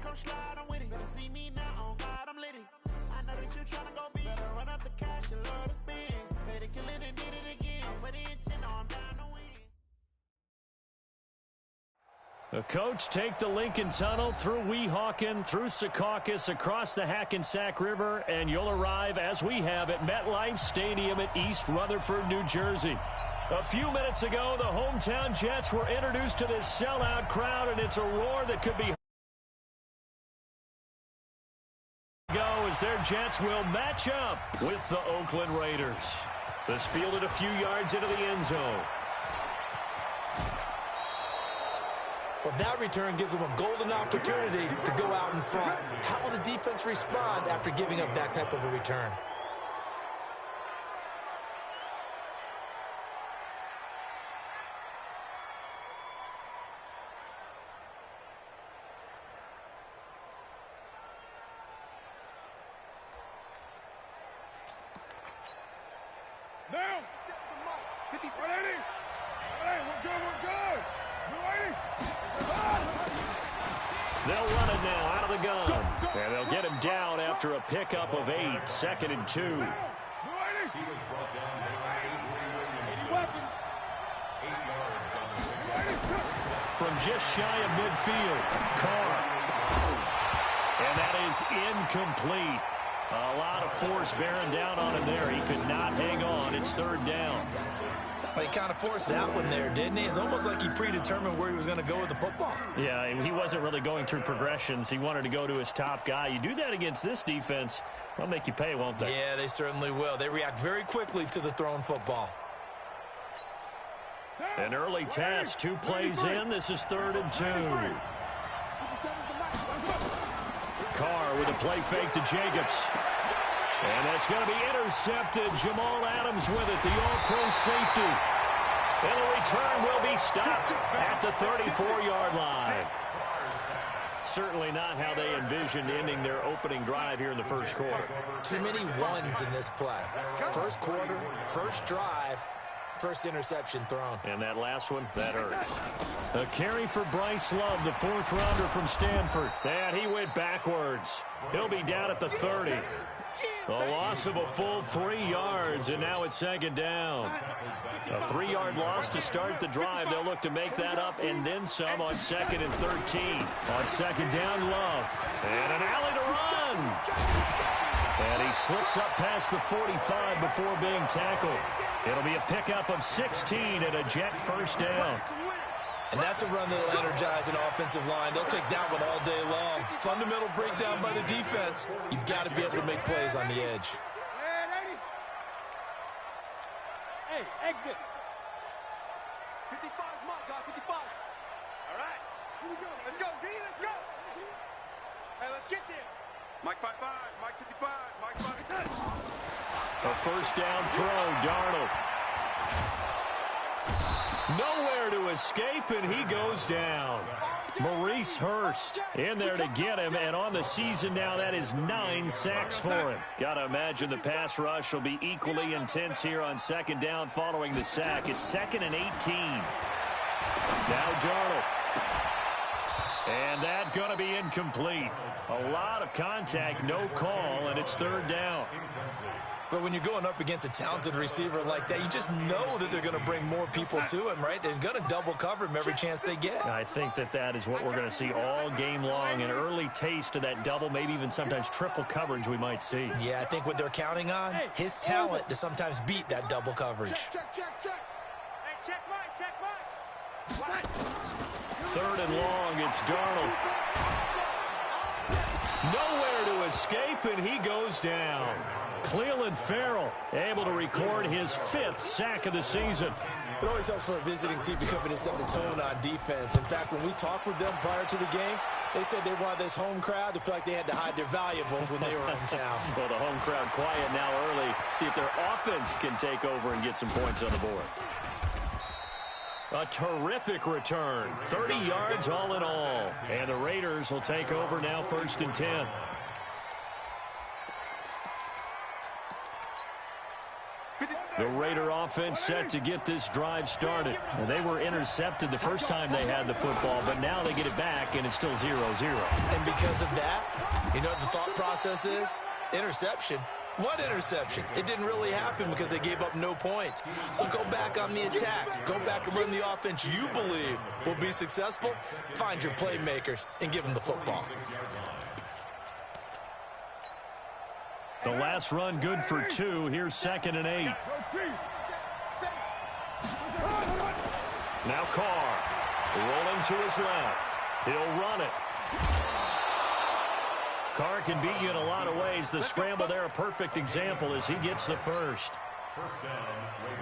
come slide, I'm with it. Better see me now, oh God, I'm litty. I know that you're trying to go big. Better run up the cash, you love to spend. Better kill it and did it again. But the intent, no, I'm down to win. The coach take the Lincoln Tunnel through Weehawken, through Secaucus, across the Hackensack River, and you'll arrive, as we have, at MetLife Stadium at East Rutherford, New Jersey. A few minutes ago, the hometown Jets were introduced to this sellout crowd, and it's a roar that could be as their Jets will match up with the Oakland Raiders. This fielded a few yards into the end zone. Well, that return gives them a golden opportunity to go out in front. How will the defense respond after giving up that type of a return? Now! 50, 180! Hey, we're good, we're good! 180! They'll run it now out of the gun. And they'll get him down after a pickup of 8, 2nd and 2. From just shy of midfield, Carr. And that is incomplete. A lot of force bearing down on him there. He could not hang on. It's 3rd down. Well, he kind of forced that one there, didn't he? It's almost like he predetermined where he was going to go with the football. Yeah, he wasn't really going through progressions. He wanted to go to his top guy. You do that against this defense, they'll make you pay, won't they? Yeah, they certainly will. They react very quickly to the thrown football. An early test, 2 plays in. This is 3rd and 2. Carr with a play fake to Jacobs. And that's going to be intercepted. Jamal Adams with it, the all-pro safety. And the return will be stopped at the 34-yard line. Certainly not how they envisioned ending their opening drive here in the first quarter. Too many ones in this play. First quarter, first drive, first interception thrown. And that last one, that hurts. A carry for Bryce Love, the 4th rounder from Stanford. And he went backwards. He'll be down at the 30. A loss of a full 3 yards, and now it's 2nd down. A 3-yard loss to start the drive. They'll look to make that up and then some on 2nd and 13. On 2nd down, Love. And an alley to run. And he slips up past the 45 before being tackled. It'll be a pickup of 16 and a Jet 1st down. And that's a run that'll energize an offensive line. They'll take that one all day long. Fundamental breakdown by the defense. You've got to be able to make plays on the edge. Hey, exit. 55 mark, guy, 55. All right. Here we go. Let's go, D, let's go. Hey, let's get there. Mike 55, Mike 55, Mike 55. A 1st down throw, Darnold. Nowhere to escape, and he goes down. Maurice Hurst in there to get him, and on the season now, that is 9 sacks for him. Got to imagine the pass rush will be equally intense here on 2nd down following the sack. It's 2nd and 18. Now Darnold. And that going to be incomplete. A lot of contact, no call, and it's 3rd down. But when you're going up against a talented receiver like that, you just know that they're going to bring more people to him, right? They're going to double cover him every chance they get. I think that is what we're going to see all game long. An early taste of that double, maybe even sometimes triple coverage we might see. Yeah, I think what they're counting on, his talent to sometimes beat that double coverage. Check. Hey, check mine. 3rd and long, it's Darnold. Nowhere to escape, and he goes down. Clelin Ferrell able to record his 5th sack of the season. It always helps for a visiting team to come in and set the tone on defense. In fact, when we talked with them prior to the game, they said they wanted this home crowd to feel like they had to hide their valuables when they were in town. Well, the home crowd quiet now early. See if their offense can take over and get some points on the board. A terrific return. 30 yards all in all. And the Raiders will take over now 1st and 10. The Raider offense set to get this drive started. Well, they were intercepted the first time they had the football, but now they get it back, and it's still 0-0. And because of that, you know what the thought process is? Interception. What interception? It didn't really happen because they gave up no points. So go back on the attack. Go back and run the offense you believe will be successful. Find your playmakers and give them the football. The last run good for 2. Here's 2nd and 8. Now Carr rolling to his left. He'll run it. Carr can beat you in a lot of ways. The scramble there, a perfect example as he gets the first.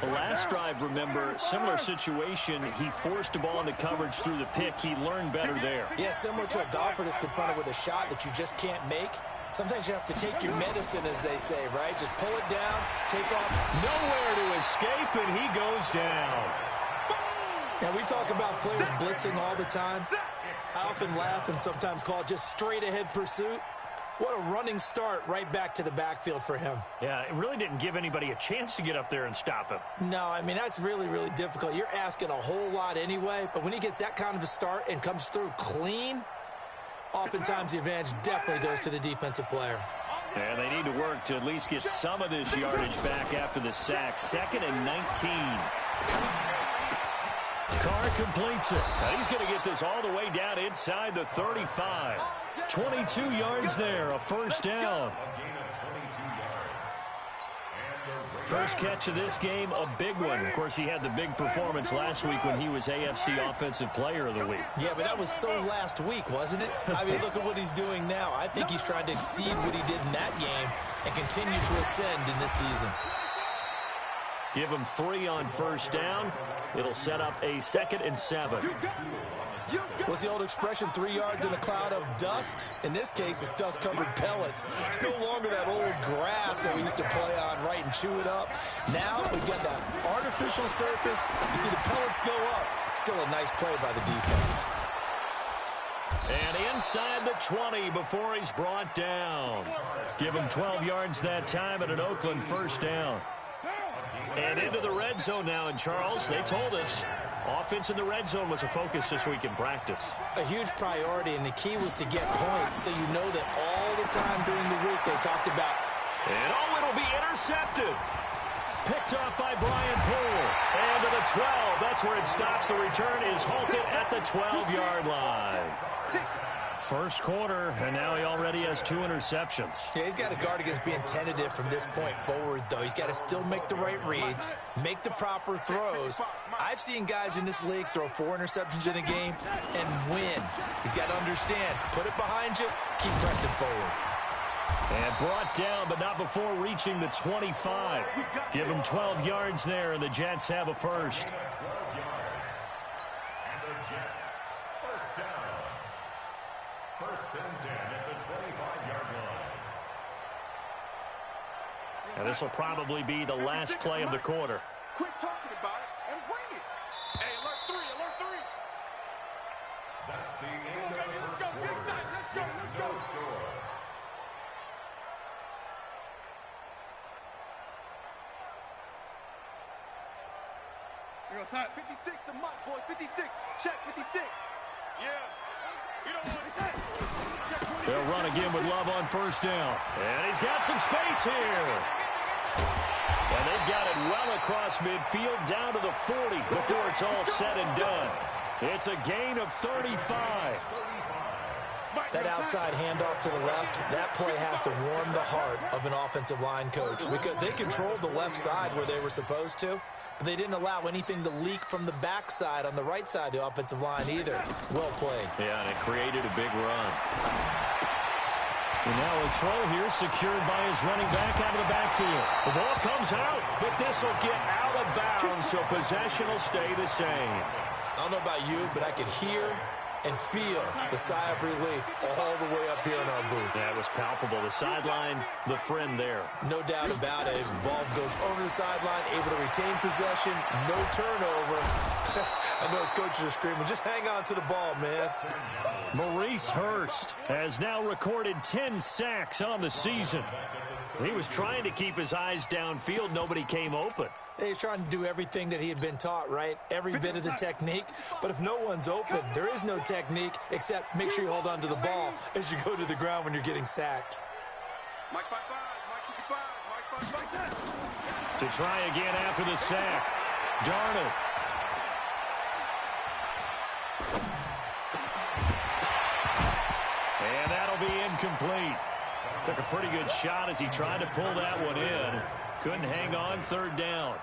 The last drive, remember, similar situation. He forced the ball into coverage through the pick. He learned better there. Yeah, similar to a golfer that's confronted with a shot that you just can't make. Sometimes you have to take your medicine, as they say, right? Just pull it down, take off. Nowhere to escape, and he goes down. Now, we talk about players blitzing all the time. I often laugh and sometimes call it just straight-ahead pursuit. What a running start right back to the backfield for him. Yeah, it really didn't give anybody a chance to get up there and stop him. No, I mean, that's really, really difficult. You're asking a whole lot anyway, but when he gets that kind of a start and comes through clean, oftentimes the advantage definitely goes to the defensive player. And they need to work to at least get some of this yardage back after the sack. 2nd and 19. Carr completes it. Now he's going to get this all the way down inside the 35. 22 yards there, a first down. First catch of this game, a big one. Of course, he had the big performance last week when he was AFC Offensive Player of the Week. Yeah, but that was so last week, wasn't it? I mean, look at what he's doing now. I think he's trying to exceed what he did in that game and continue to ascend in this season. Give him 3 on first down. It'll set up a 2nd and 7. What's the old expression, 3 yards in a cloud of dust? In this case, it's dust-covered pellets. It's no longer that old grass that we used to play on, right, and chew it up. Now we've got that artificial surface. You see the pellets go up. Still a nice play by the defense. And inside the 20 before he's brought down. Give him 12 yards that time at an Oakland first down. And into the red zone now, and Charles, they told us offense in the red zone was a focus this week in practice. A huge priority, and the key was to get points, so you know that all the time during the week they talked about. And it'll be intercepted. Picked off by Brian Poole. And to the 12. That's where it stops. The return is halted at the 12-yard line. First quarter, and now he already has 2 interceptions. Yeah, he's got to guard against being tentative from this point forward, though. He's got to still make the right reads, make the proper throws. I've seen guys in this league throw 4 interceptions in a game and win. He's got to understand, put it behind you, keep pressing forward. And brought down, but not before reaching the 25. Give him 12 yards there, and the Jets have a first. And this will probably be the last play of the quarter. Quit talking about it and bring it. Hey, alert 3, alert 3. That's the end of the first quarter. Let's go. You're outside. 56, the mic, boys. 56. Check 56. Yeah. You don't want to say. They'll run again with Love on first down. And he's got some space here. And they've got it well across midfield down to the 40 before it's all said and done. It's a gain of 35. That outside handoff to the left, that play has to warm the heart of an offensive line coach because they controlled the left side where they were supposed to, but they didn't allow anything to leak from the backside on the right side of the offensive line either. Well played. Yeah, and it created a big run. And now a throw here secured by his running back out of the backfield. The ball comes out, but this will get out of bounds, so possession will stay the same. I don't know about you, but I could hear and feel the sigh of relief all the way up here in our booth. That was palpable. The sideline, the friend there. No doubt about it. Ball goes over the sideline, able to retain possession, no turnover. I know his coaches are screaming, just hang on to the ball, man. Maurice Hurst has now recorded 10 sacks on the season. He was trying to keep his eyes downfield. Nobody came open. He's trying to do everything that he had been taught, right? Every bit of the technique. But if no one's open, there is no technique except make sure you hold on to the ball as you go to the ground when you're getting sacked. Mike 5-5, Mike 55, Mike 5-5. To try again after the sack. Darnold. And that'll be incomplete. Took a pretty good shot as he tried to pull that one in. Couldn't hang on, third down.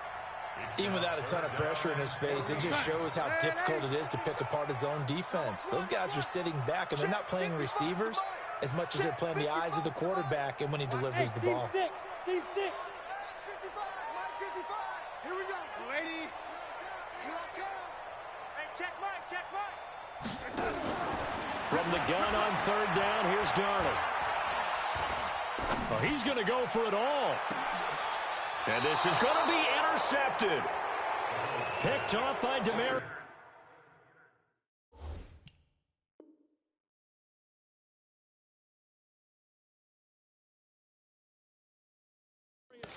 Even without a ton of pressure in his face, it just shows how difficult it is to pick apart his own defense. Those guys are sitting back, and they're not playing receivers as much as they're playing the eyes of the quarterback and when he delivers the ball. Team 6. Mike 55. Here we go. Lady. Here I come. Hey, check Mike. From the gun on third down, here's Darnold. Oh, he's going to go for it all. And this is going to be intercepted. Picked off by Demar.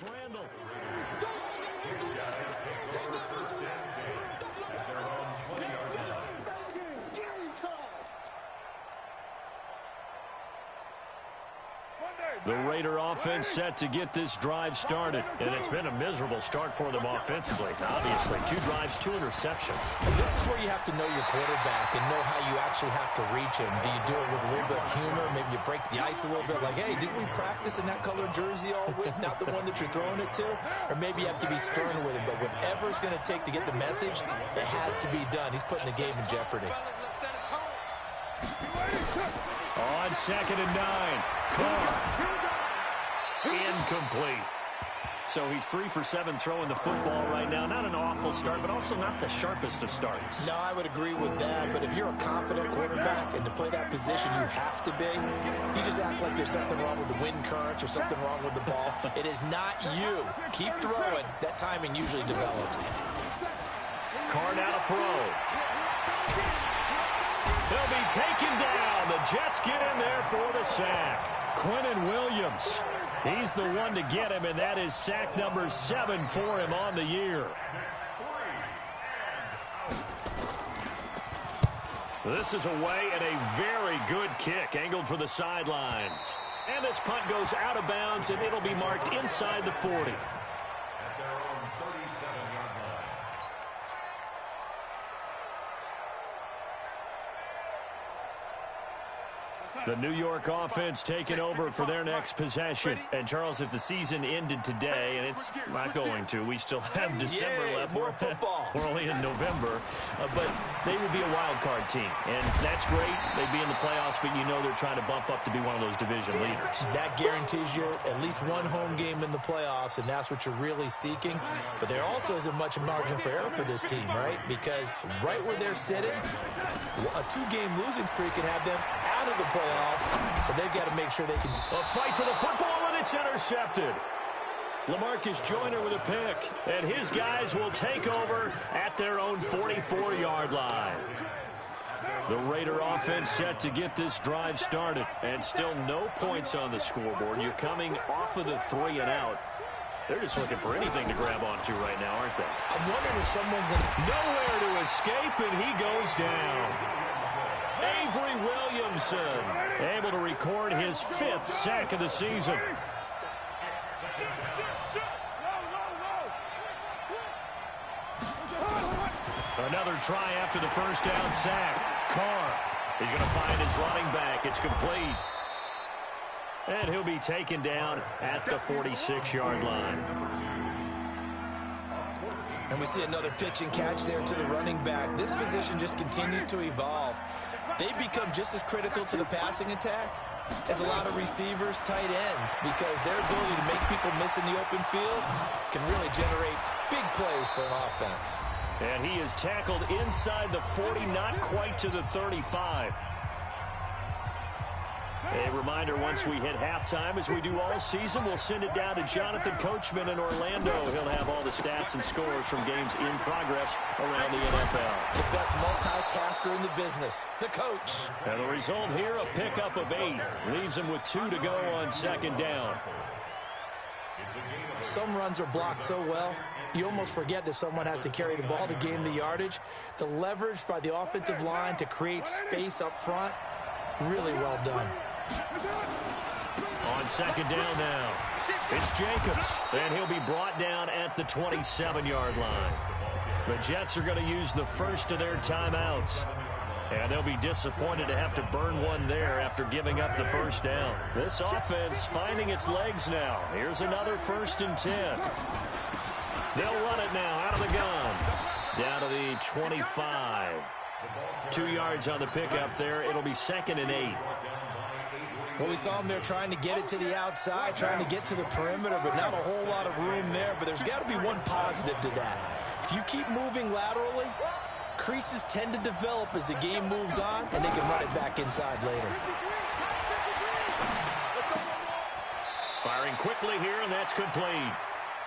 Randall. The Raider offense set to get this drive started, and it's been a miserable start for them offensively. Obviously, 2 drives, 2 interceptions. This is where you have to know your quarterback and know how you actually have to reach him. Do you do it with a little bit of humor? Maybe you break the ice a little bit, like, hey, didn't we practice in that colored jersey all week, not the one that you're throwing it to? Or maybe you have to be stern with him, but whatever it's going to take to get the message, it has to be done. He's putting the game in jeopardy. On 2nd and 9, Carr. Incomplete. So he's 3 for 7 throwing the football right now. Not an awful start, but also not the sharpest of starts. No, I would agree with that. But if you're a confident quarterback and to play that position, you have to be. You just act like there's something wrong with the wind currents or something wrong with the ball. It is not you. Keep throwing. That timing usually develops. Carr now to throw. He'll be taken down. The Jets get in there for the sack. Quinnen Williams. He's the one to get him, and that is sack number 7 for him on the year. This is away and a very good kick, angled for the sidelines. And this punt goes out of bounds, and it'll be marked inside the 40. The New York offense taking over for their next possession. And, Charles, if the season ended today, and it's not going to, we still have December left. More football. We're only in November. But they would be a wild card team. And that's great. They'd be in the playoffs, but you know they're trying to bump up to be one of those division leaders. That guarantees you at least one home game in the playoffs, and that's what you're really seeking. But there also isn't much margin for error for this team, right? Because right where they're sitting, a 2-game losing streak can have them out of the playoffs, so they've got to make sure they can. A fight for the football, and it's intercepted. LaMarcus Joyner with a pick, and his guys will take over at their own 44-yard line. The Raider offense set to get this drive started, and still no points on the scoreboard. You're coming off of the 3 and out. They're just looking for anything to grab onto right now, aren't they? I'm wondering if someone's going to. Nowhere to escape, and he goes down. Avery Williamson able to record his 5th sack of the season. Another try after the first down sack. Carr is going to find his running back. It's complete. And he'll be taken down at the 46-yard line. And we see another pitch and catch there to the running back. This position just continues to evolve. They become just as critical to the passing attack as a lot of receivers, tight ends, because their ability to make people miss in the open field can really generate big plays for an offense. And he is tackled inside the 40, not quite to the 35. A reminder, once we hit halftime, as we do all season, we'll send it down to Jonathan Coachman in Orlando. He'll have all the stats and scores from games in progress around the NFL. The best multitasker in the business, the coach. And the result here, a pickup of 8. Leaves him with 2 to go on second down. Some runs are blocked so well, you almost forget that someone has to carry the ball to gain the yardage. The leverage by the offensive line to create space up front, really well done. On second down now, it's Jacobs, and he'll be brought down at the 27-yard line. The Jets are going to use the first of their timeouts, and they'll be disappointed to have to burn one there after giving up the first down. This offense finding its legs now. Here's another 1st and 10. They'll run it now out of the gun. Down to the 25. 2 yards on the pickup there. It'll be 2nd and 8. Well, we saw them there trying to get it to the outside, trying to get to the perimeter, but not a whole lot of room there. But there's got to be one positive to that. If you keep moving laterally, creases tend to develop as the game moves on, and they can run it back inside later. Firing quickly here, and that's complete.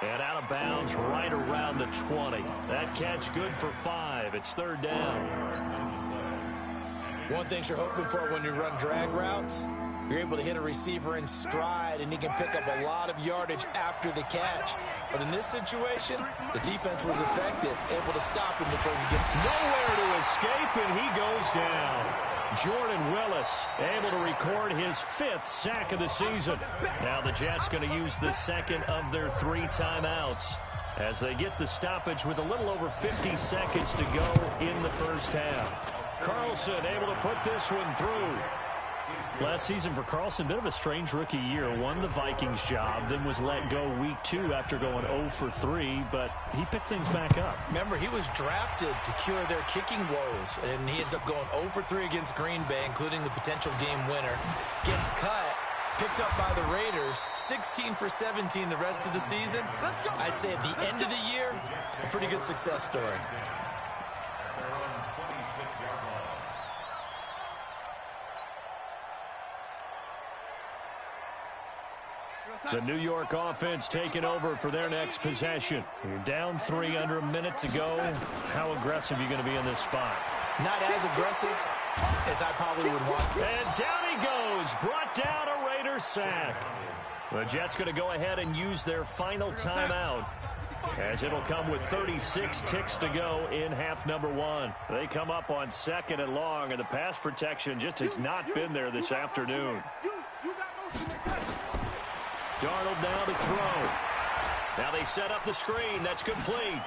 And out of bounds right around the 20. That catch good for 5. It's 3rd down. One thing you're hoping for when you run drag routes, you're able to hit a receiver in stride, and he can pick up a lot of yardage after the catch. But in this situation, the defense was effective, able to stop him before he gets nowhere to escape, and he goes down. Jordan Willis able to record his 5th sack of the season. Now the Jets going to use the 2nd of their 3 timeouts as they get the stoppage with a little over 50 seconds to go in the first half. Carlson able to put this one through. Last season for Carlson, bit of a strange rookie year. Won the Vikings job, then was let go week 2 after going 0 for 3, but he picked things back up. Remember, he was drafted to cure their kicking woes, and he ends up going 0 for 3 against Green Bay, including the potential game winner. Gets cut, picked up by the Raiders, 16 for 17 the rest of the season. I'd say at the end of the year, a pretty good success story. The New York offense taking over for their next possession. You're down 3 under a minute to go. How aggressive are you going to be in this spot? Not as aggressive as I probably would want. And down he goes. Brought down a Raider sack. The Jets going to go ahead and use their final timeout, as it'll come with 36 ticks to go in half number 1. They come up on 2nd and long, and the pass protection just has not been there this afternoon. Darnold now to throw. Now they set up the screen. That's complete.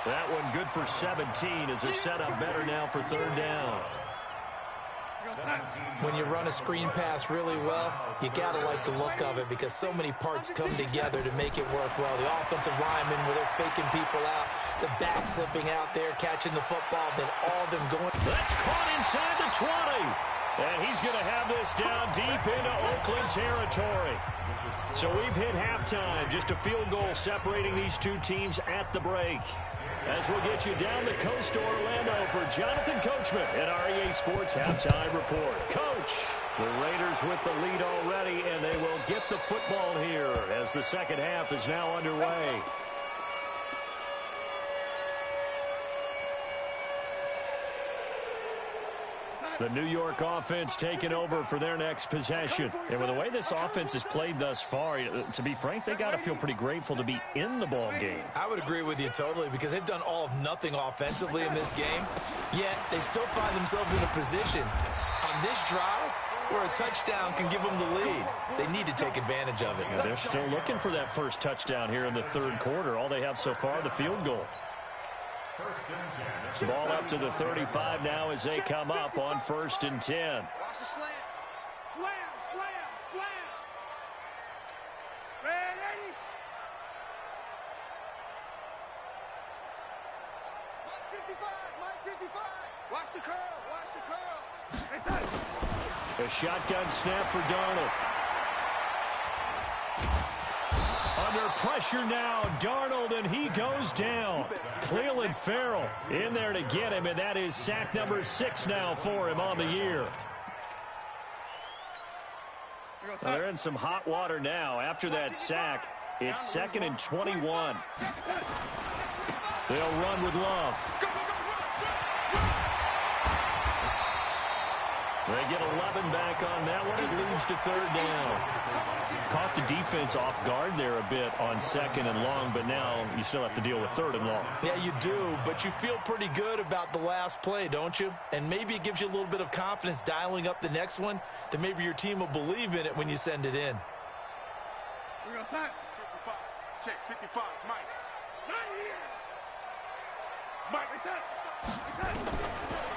That one good for 17 as a setup better now for 3rd down. When you run a screen pass really well, you got to like the look of it because so many parts come together to make it work well. The offensive linemen, where they're faking people out, the back slipping out there, catching the football, then all of them going. That's caught inside the 20. And he's going to have this down deep into Oakland territory. So we've hit halftime. Just a field goal separating these two teams at the break. As we'll get you down the coast to Orlando for Jonathan Coachman at REA Sports Halftime Report. Coach, the Raiders with the lead already, and they will get the football here as the second half is now underway. The New York offense taking over for their next possession. And with the way this offense has played thus far, to be frank, they got to feel pretty grateful to be in the ball game. I would agree with you totally because they've done all of nothing offensively in this game, yet they still find themselves in a position on this drive where a touchdown can give them the lead. They need to take advantage of it. Yeah, they're still looking for that first touchdown here in the third quarter. All they have so far, the field goal. Ball up to the 35 now as they come up on 1st and 10. Watch the slam. Slam, slam, slam. Ready? Mike 55, Mike 55. Watch the curl, watch the curls. A shotgun snap for Darnold. Under pressure now, Darnold, and he goes down. Clelin Ferrell in there to get him, and that is sack number 6 now for him on the year. Well, they're in some hot water now. After that sack, it's 2nd and 21. They'll run with Love. They get 11 back on that one. It leads to 3rd down. Caught the defense off guard there a bit on 2nd and long, but now you still have to deal with 3rd and long. Yeah, you do, but you feel pretty good about the last play, don't you? And maybe it gives you a little bit of confidence dialing up the next one, that maybe your team will believe in it when you send it in. We're going to sign. 55. Check. 55. Mike. Not here. Mike,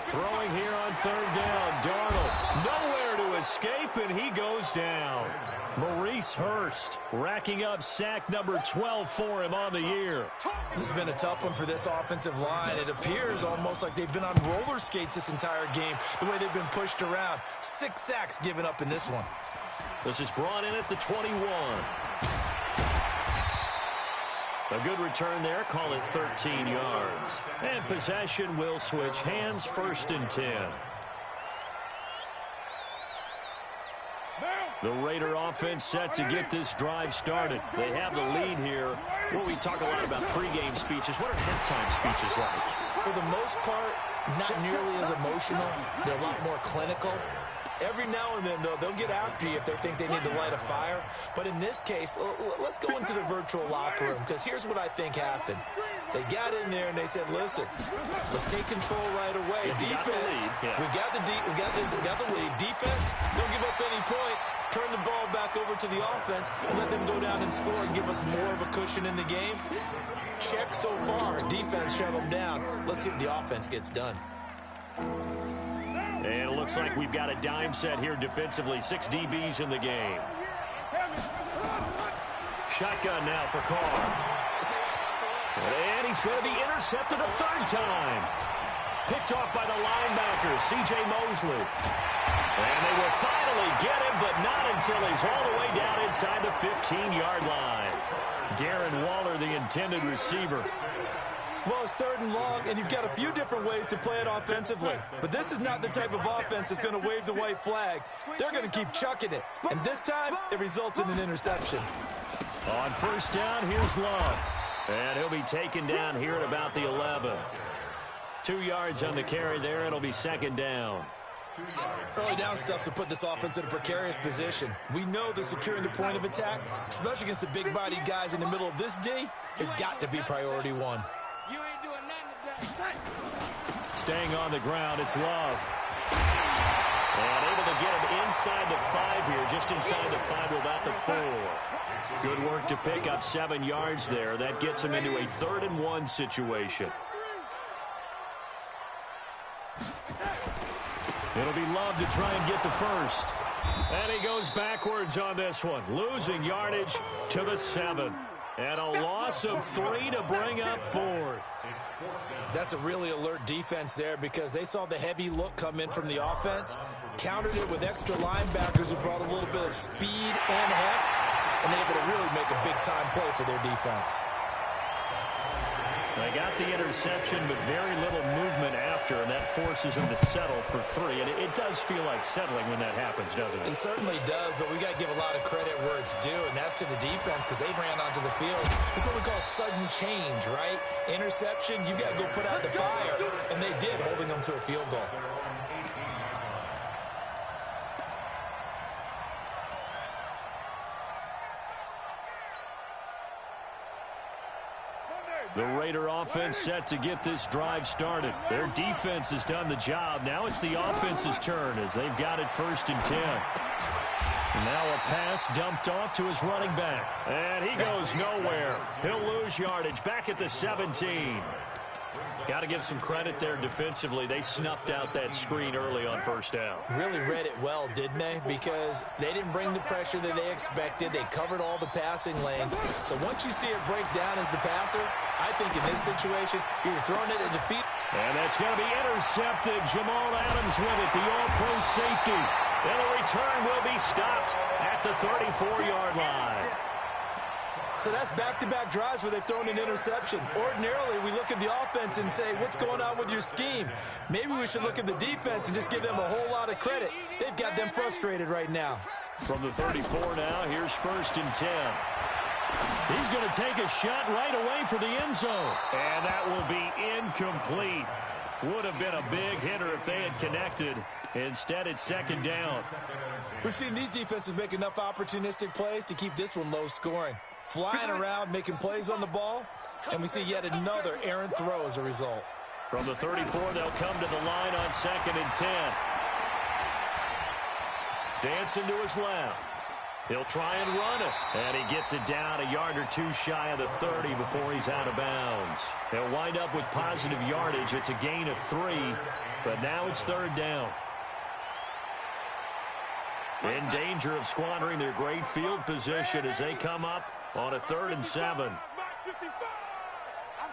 Throwing here on 3rd down. Darnold nowhere to escape, and he goes down. Maurice Hurst racking up sack number 12 for him on the year. This has been a tough one for this offensive line. It appears almost like they've been on roller skates this entire game, the way they've been pushed around. 6 sacks given up in this one. This is brought in at the 21. A good return there. Call it 13 yards. And possession will switch hands. 1st and 10. The Raider offense set to get this drive started. They have the lead here. Well, we talk a lot about pregame speeches. What are halftime speeches like? For the most part, not nearly as emotional. They're a lot more clinical. Every now and then, though, they'll get after you if they think they need to light a fire. But in this case, let's go into the virtual locker room, because here's what I think happened. They got in there and they said, listen, let's take control right away. Defense, we got the lead. Defense, don't give up any points. Turn the ball back over to the offense and let them go down and score and give us more of a cushion in the game. Check so far. Defense shut them down. Let's see if the offense gets done. And it looks like we've got a dime set here defensively. 6 DBs in the game. Shotgun now for Carr. And he's going to be intercepted a 3rd time. Picked off by the linebacker, C.J. Mosley. And they will finally get him, but not until he's all the way down inside the 15-yard line. Darren Waller, the intended receiver. Well, it's 3rd and long, and you've got a few different ways to play it offensively. But this is not the type of offense that's going to wave the white flag. They're going to keep chucking it. And this time, it results in an interception. On 1st down, here's Love. And he'll be taken down here at about the 11. 2 yards on the carry there. It'll be 2nd down. Early down stuff to put this offense in a precarious position. We know that securing the point of attack, especially against the big-bodied guys in the middle of this D, has got to be priority 1. Staying on the ground, it's Love. And able to get him inside the 5 here, just inside the 5 to about the 4. Good work to pick up 7 yards there. That gets him into a 3rd and 1 situation. It'll be Love to try and get the 1st. And he goes backwards on this one, losing yardage to the 7. And a loss of 3 to bring up 4th. That's a really alert defense there, because they saw the heavy look come in from the offense, countered it with extra linebackers who brought a little bit of speed and heft, and able to really make a big-time play for their defense. They got the interception, but very little movement after, and that forces them to settle for 3. And it does feel like settling when that happens, doesn't it? It certainly does, but we got to give a lot of credit where it's due, and that's to the defense, because they ran onto the field. It's what we call sudden change, right? Interception, you got to go put out the fire, and they did, holding them to a field goal. The Raider offense set to get this drive started. Their defense has done the job. Now it's the offense's turn as they've got it 1st and 10. Now a pass dumped off to his running back. And he goes nowhere. He'll lose yardage back at the 17. Got to give some credit there defensively. They snuffed out that screen early on 1st down. Really read it well, didn't they? Because they didn't bring the pressure that they expected. They covered all the passing lanes. So once you see it break down as the passer, I think in this situation, you're throwing it at defeat. And that's going to be intercepted. Jamal Adams with it, the all-pro safety. And the return will be stopped at the 34-yard line. So that's back-to-back drives where they've thrown an interception. Ordinarily, we look at the offense and say, what's going on with your scheme? Maybe we should look at the defense and just give them a whole lot of credit. They've got them frustrated right now. From the 34 now, here's 1st and 10. He's going to take a shot right away for the end zone. And that will be incomplete. Would have been a big hitter if they had connected. Instead, it's 2nd down. We've seen these defenses make enough opportunistic plays to keep this one low scoring. Flying around, making plays on the ball, and we see yet another errant throw as a result. From the 34, they'll come to the line on 2nd and 10. Dancing to his left. He'll try and run it. And he gets it down a yard or two shy of the 30 before he's out of bounds. They'll wind up with positive yardage. It's a gain of 3, but now it's 3rd down. In danger of squandering their great field position as they come up on a 3rd and 7. I'm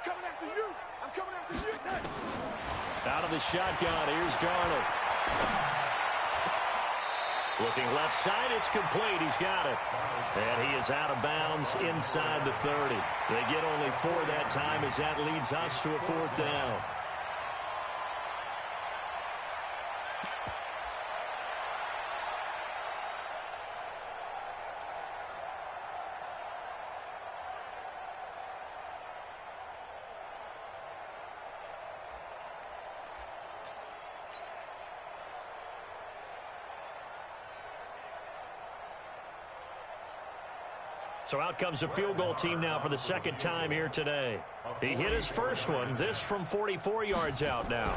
coming after you. I'm coming after you. Out of the shotgun, here's Darnold. Looking left side, it's complete. He's got it. And he is out of bounds inside the 30. They get only 4 that time as that leads us to a 4th down. So out comes the field goal team now for the 2nd time here today. He hit his first one, this from 44 yards out now.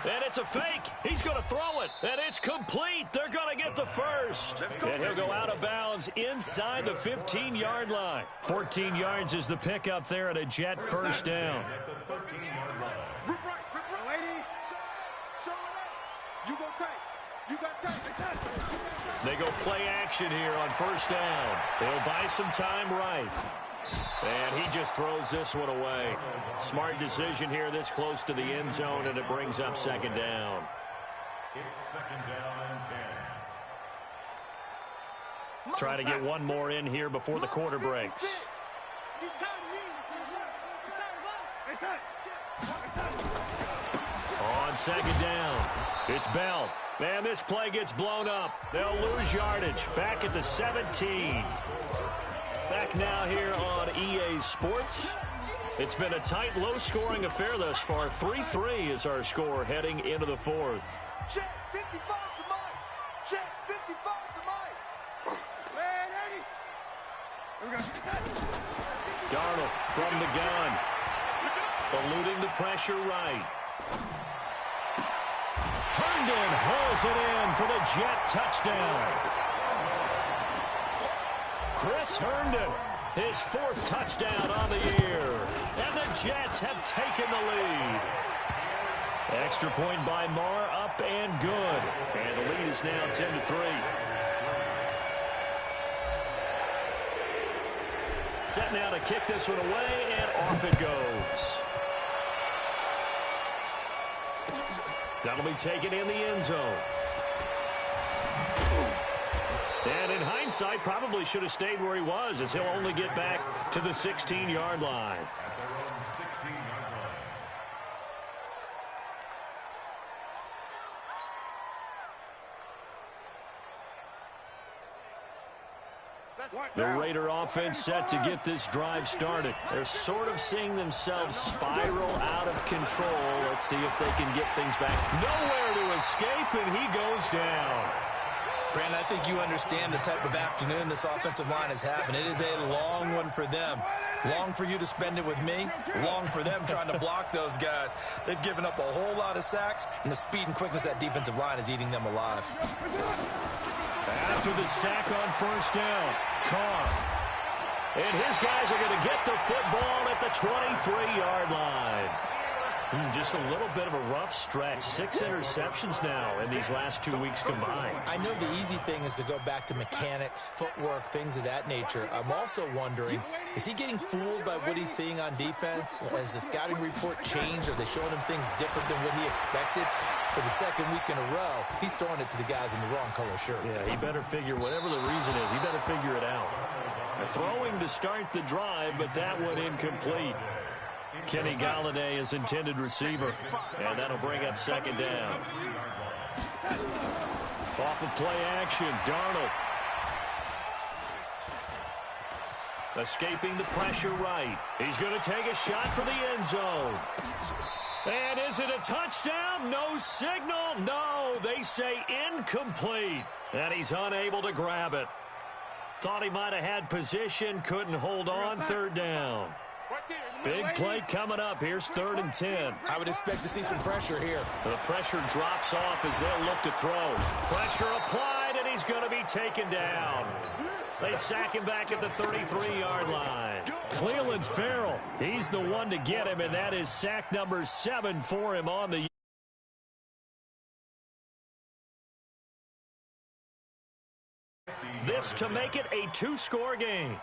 And it's a fake. He's going to throw it, and it's complete. They're going to get the first. And he'll go out of bounds inside the 15-yard line. 14 yards is the pickup there at a Jet 1st down. They go play action here on 1st down. They'll buy some time right. And he just throws this one away. Smart decision here this close to the end zone, and it brings up 2nd down. It's 2nd down and 10. Try to get one more in here before the quarter breaks. On 2nd down, it's Bell. Man, this play gets blown up. They'll lose yardage. Back at the 17. Back now here on EA Sports. It's been a tight, low-scoring affair thus far. 3-3 is our score heading into the 4th. Check 55 to Mike. Check 55 to Mike. Man, Eddie. Here we go. Darnold from the gun. Eluding the pressure right. Herndon hauls it in for the Jet touchdown. Chris Herndon, his 4th touchdown on the year. And the Jets have taken the lead. Extra point by Marr, up and good. And the lead is now 10-3. Set now to kick this one away, and off it goes. That'll be taken in the end zone. And in hindsight, probably should have stayed where he was, as he'll only get back to the 16-yard line. The Raider offense set to get this drive started. They're sort of seeing themselves spiral out of control. Let's see if they can get things back. Nowhere to escape, and he goes down. Brandon, I think you understand the type of afternoon this offensive line is having. It is a long one for them. Long for you to spend it with me. Long for them trying to block those guys. They've given up a whole lot of sacks, and the speed and quickness of that defensive line is eating them alive. After the sack on 1st down, Carr. And his guys are going to get the football at the 23-yard line. Just a little bit of a rough stretch. 6 interceptions now in these last 2 weeks combined. I know the easy thing is to go back to mechanics, footwork, things of that nature. I'm also wondering, is he getting fooled by what he's seeing on defense? Has the scouting report changed? Are they showing him things different than what he expected? For the second week in a row, he's throwing it to the guys in the wrong color shirts. Yeah, he better figure, whatever the reason is, he better figure it out. Throwing to start the drive, but that one incomplete. Kenny Golladay is intended receiver, and that'll bring up second down. Off of play action, Darnold. Escaping the pressure right. He's going to take a shot for the end zone. And is it a touchdown? No signal. No, they say incomplete. And he's unable to grab it. Thought he might have had position, couldn't hold on, third down. Big play coming up. Here's 3rd and 10. I would expect to see some pressure here. The pressure drops off as they'll look to throw. Pressure applied, and he's going to be taken down. They sack him back at the 33-yard line. Clelin Ferrell, he's the one to get him, and that is sack number 7 for him on the this to make it a 2-score game.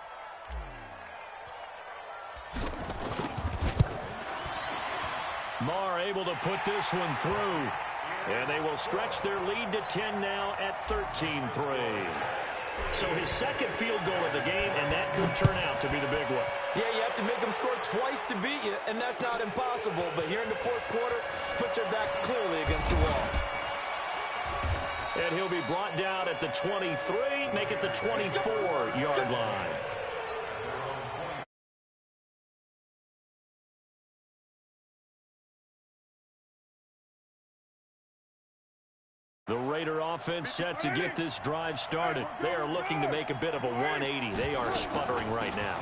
Marr able to put this one through. And they will stretch their lead to 10 now at 13-3. So his second field goal of the game, and that could turn out to be the big one. Yeah, you have to make them score twice to beat you, and that's not impossible. But here in the fourth quarter, puts their backs clearly against the wall. And he'll be brought down at the 23, make it the 24-yard line. The Raider offense set to get this drive started. They are looking to make a bit of a 180. They are sputtering right now.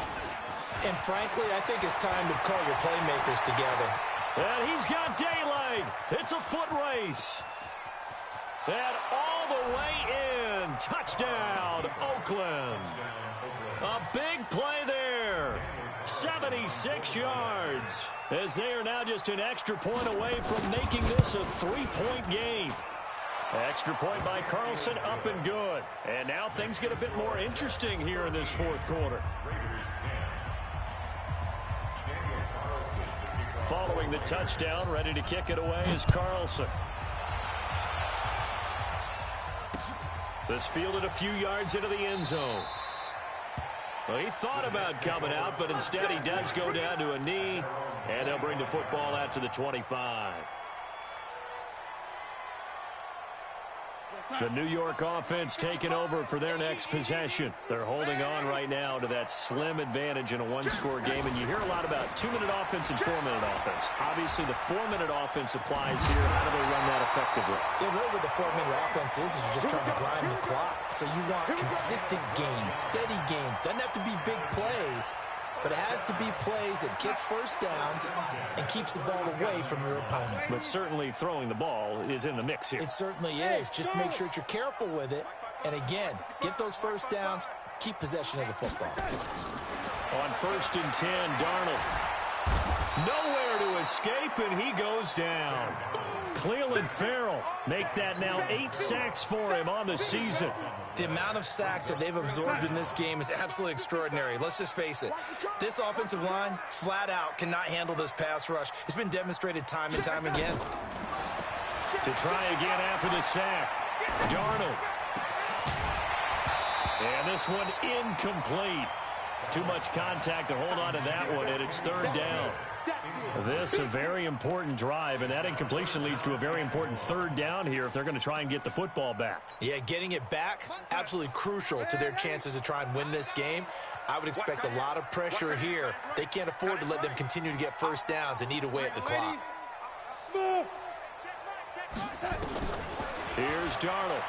And frankly, I think it's time to call your playmakers together. And he's got daylight. It's a foot race. And all the way in. Touchdown, Oakland. A big play there. 76 yards. As they are now just an extra point away from making this a 3-point game. Extra point by Carlson, up and good. And now things get a bit more interesting here in this fourth quarter. Following the touchdown, ready to kick it away is Carlson. This fielded a few yards into the end zone. Well, he thought about coming out, but instead he does go down to a knee, and they'll bring the football out to the 25. The New York offense taking over for their next possession. They're holding on right now to that slim advantage in a 1-score game. And you hear a lot about 2-minute offense and 4-minute offense. Obviously, the 4-minute offense applies here. How do they run that effectively? Yeah, really what the 4-minute offense is you're just trying to grind the clock. So you want consistent gains, steady gains. Doesn't have to be big plays, but it has to be plays that gets first downs and keeps the ball away from your opponent. But certainly throwing the ball is in the mix here. It certainly is. Just make sure that you're careful with it. And again, get those first downs, keep possession of the football. On 1st and 10, Darnold. Nowhere to escape, and he goes down. Clelin Ferrell make that now 8 sacks for him on the season. The amount of sacks that they've absorbed in this game is absolutely extraordinary. Let's just face it. This offensive line, flat out, cannot handle this pass rush. It's been demonstrated time and time again. To try again after the sack, Darnold. And this one incomplete. Too much contact to hold on to that one, and it's 3rd down. This a very important drive, and that incompletion leads to a very important 3rd down here if they're going to try and get the football back. Yeah, getting it back, absolutely crucial to their chances to try and win this game. I would expect a lot of pressure here. They can't afford to let them continue to get first downs and eat away at the clock. Here's Darnold.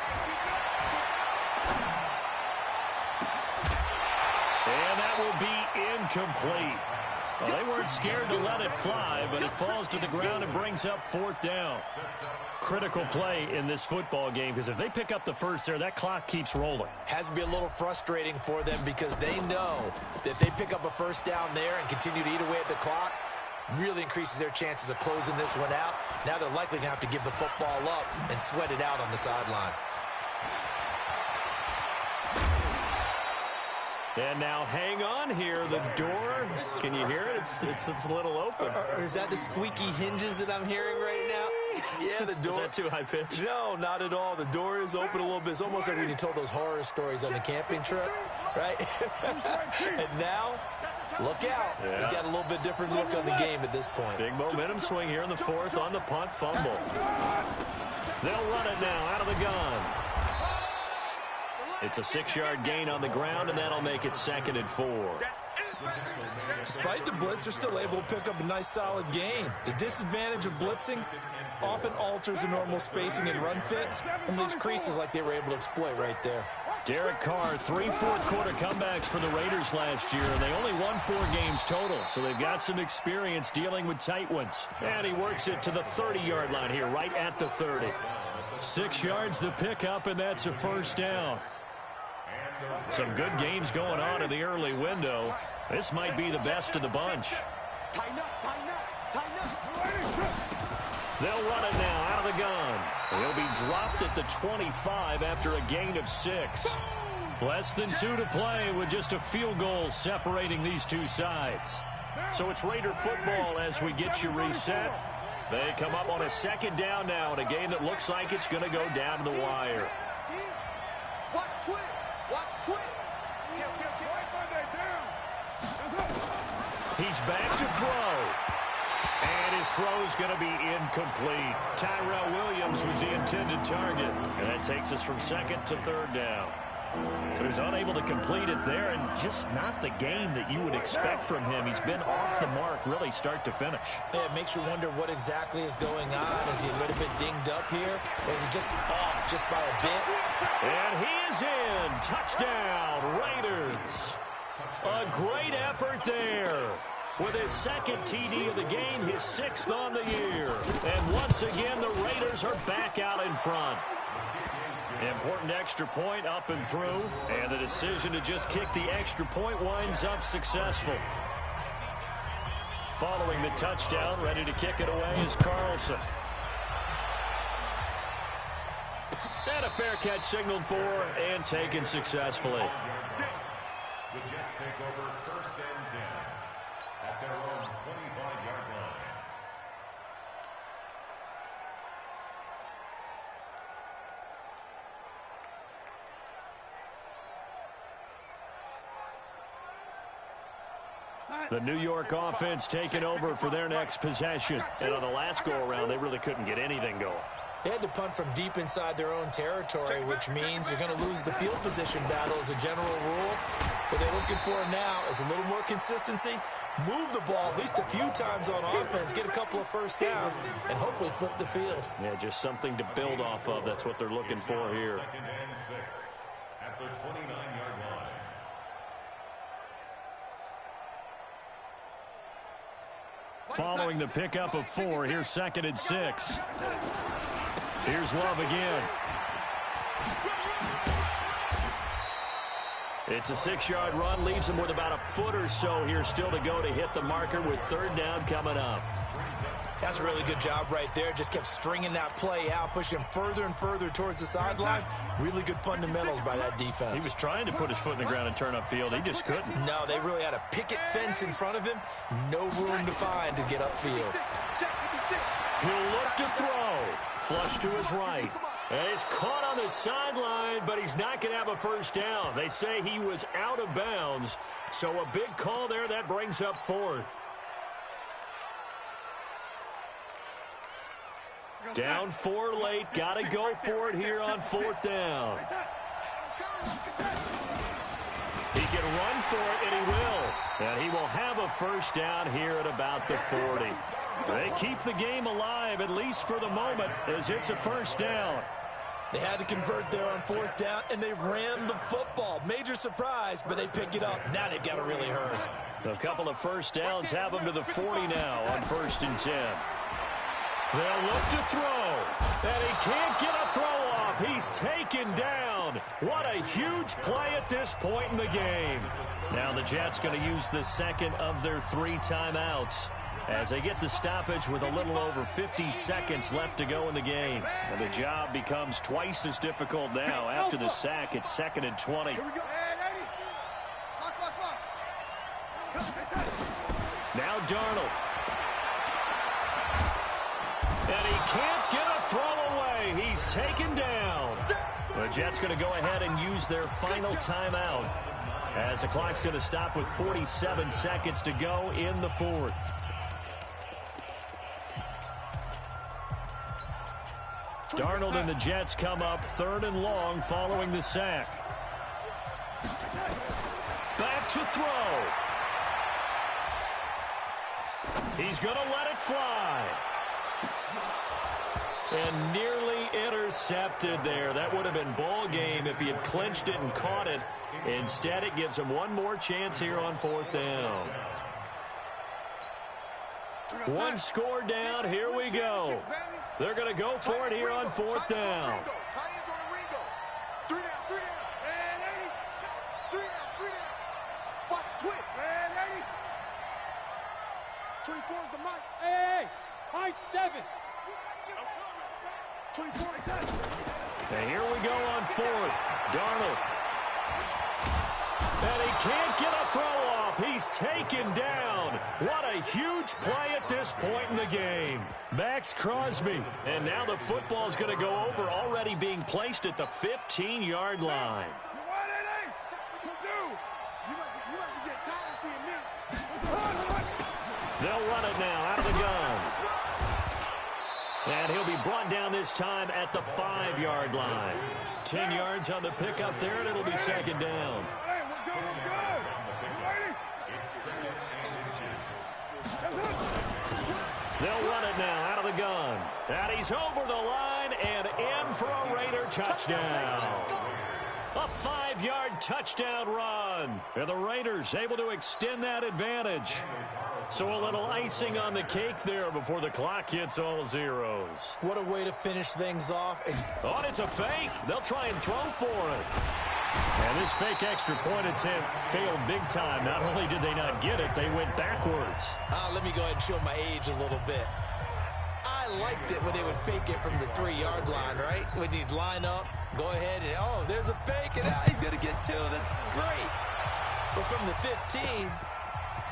And that will be incomplete. Well, they weren't scared to let it fly, but it falls to the ground and brings up 4th down. Critical play in this football game, because if they pick up the first there, that clock keeps rolling. Has to be a little frustrating for them because they know that if they pick up a first down there and continue to eat away at the clock, really increases their chances of closing this one out. Now they're likely going to have to give the football up and sweat it out on the sideline. And now hang on here. The door, can you hear it? It's a little open. Or is that the squeaky hinges that I'm hearing right now? Yeah, the door. Is that too high pitch? No, not at all. The door is open a little bit. It's almost like when you told those horror stories on the camping trip, right? And now, look out. Yeah. We got a little bit different look on the game at this point. Big momentum swing here in the fourth on the punt fumble. They'll run it now out of the gun. It's a 6-yard gain on the ground, and that'll make it 2nd and 4. Despite the blitz, they're still able to pick up a nice, solid gain. The disadvantage of blitzing often alters the normal spacing and run fits and leaves creases like they were able to exploit right there. Derek Carr, 3 fourth-quarter comebacks for the Raiders last year, and they only won 4 games total, so they've got some experience dealing with tight ones. And he works it to the 30-yard line here, right at the 30. 6 yards the pickup, and that's a first down. Some good games going on in the early window. This might be the best of the bunch. They'll run it now out of the gun. He'll be dropped at the 25 after a gain of 6. Less than 2 to play with just a field goal separating these two sides. So it's Raider football as we get you reset. They come up on a 2nd down now in a game that looks like it's going to go down to the wire. Watch twins. Watch twins. He's back to throw. And his throw's going to be incomplete. Tyrell Williams was the intended target. And that takes us from 2nd to 3rd down. So he's unable to complete it there, and just not the game that you would expect from him. He's been off the mark really start to finish. Yeah, it makes you wonder what exactly is going on. Is he a little bit dinged up here, or is he just off just by a bit? And he is in. Touchdown, Raiders. A great effort there. With his 2nd TD of the game, his 6th on the year. And once again, the Raiders are back out in front. Important extra point up and through, and the decision to just kick the extra point winds up successful. Following the touchdown, ready to kick it away is Carlson. And a fair catch signaled for and taken successfully. The Jets take over 1st and 10 at their own 25-yard line. The New York offense taking over for their next possession. And on the last go-around, they really couldn't get anything going. They had to punt from deep inside their own territory, which means they're going to lose the field position battle as a general rule. What they're looking for now is a little more consistency, move the ball at least a few times on offense, get a couple of first downs, and hopefully flip the field. Yeah, just something to build off of. That's what they're looking for here. 2nd and 6 at the 29-yard line. Following the pickup of 4, here's 2nd and 6. Here's Love again. It's a 6-yard run, leaves him with about a foot or so here still to go to hit the marker with 3rd down coming up. That's a really good job right there. Just kept stringing that play out, pushing him further and further towards the sideline. Really good fundamentals by that defense. He was trying to put his foot in the ground and turn upfield. He just couldn't. No, they really had a picket fence in front of him. No room to find to get upfield. He'll look to throw. Flush to his right. And he's caught on the sideline, but he's not going to have a first down. They say he was out of bounds. So a big call there. That brings up 4th. Down 4 late. Got to go for it here on 4th down. He can run for it, and he will. And he will have a first down here at about the 40. They keep the game alive, at least for the moment, as it's a first down. They had to convert there on 4th down, and they ran the football. Major surprise, but they pick it up. Now they've got to really hurry. A couple of first downs have them to the 40 now on 1st and 10. They'll look to throw, and he can't get a throw off. He's taken down. What a huge play at this point in the game. Now the Jets going to use the 2nd of their 3 timeouts. as they get the stoppage with a little over 50 seconds left to go in the game. And the job becomes twice as difficult now. After the sack, it's 2nd and 20. Here we go. Now Darnold. And he can't get a throw away. He's taken down. The Jets going to go ahead and use their final timeout, as the clock's going to stop with 47 seconds to go in the fourth. Darnold and the Jets come up 3rd and long following the sack. Back to throw. He's going to let it fly. And nearly intercepted there. That would have been ball game if he had clinched it and caught it. Instead, it gives him one more chance here on 4th down. One score down. Here we go. They're going to go for it here on 4th down. 24 is the mic. Hey, high 7. 24. And here we go on 4th. Darnold. And he can't get a throw off. He's taken down. What a huge play at this point in the game. Max Crosby. And now the football's going to go over, already being placed at the 15-yard line. They'll run it now out of the gun. And he'll be brought down this time at the 5-yard line. 10 yards on the pickup there, and it'll be 2nd down. They'll run it now out of the gun. And he's over the line and in for a Raider touchdown. A 5-yard touchdown run. And the Raiders able to extend that advantage. So a little icing on the cake there before the clock hits all zeros. What a way to finish things off. Oh, and it's a fake. They'll try and throw for it. And this fake extra point attempt failed big time. Not only did they not get it, they went backwards. Let me go ahead and show my age a little bit. I liked it when they would fake it from the 3-yard line, right? When you'd line up, go ahead and, oh, there's a fake, and he's going to get 2. That's great. But from the 15,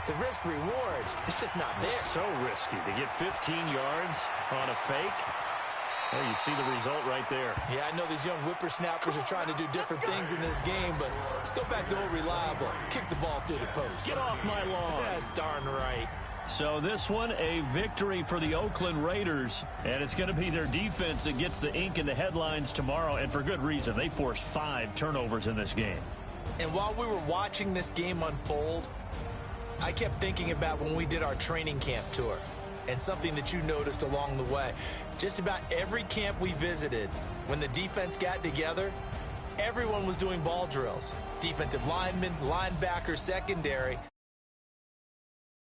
the risk-reward is just not there. It's so risky to get 15 yards on a fake. Well, you see the result right there. Yeah, I know these young whippersnappers are trying to do different things in this game, but let's go back to old reliable. Kick the ball through the post. Get off my lawn. That's darn right. So this one, a victory for the Oakland Raiders, and it's going to be their defense that gets the ink in the headlines tomorrow, and for good reason. They forced 5 turnovers in this game. And while we were watching this game unfold, I kept thinking about when we did our training camp tour, and something that you noticed along the way. Just about every camp we visited, when the defense got together, everyone was doing ball drills. Defensive linemen, linebackers, secondary.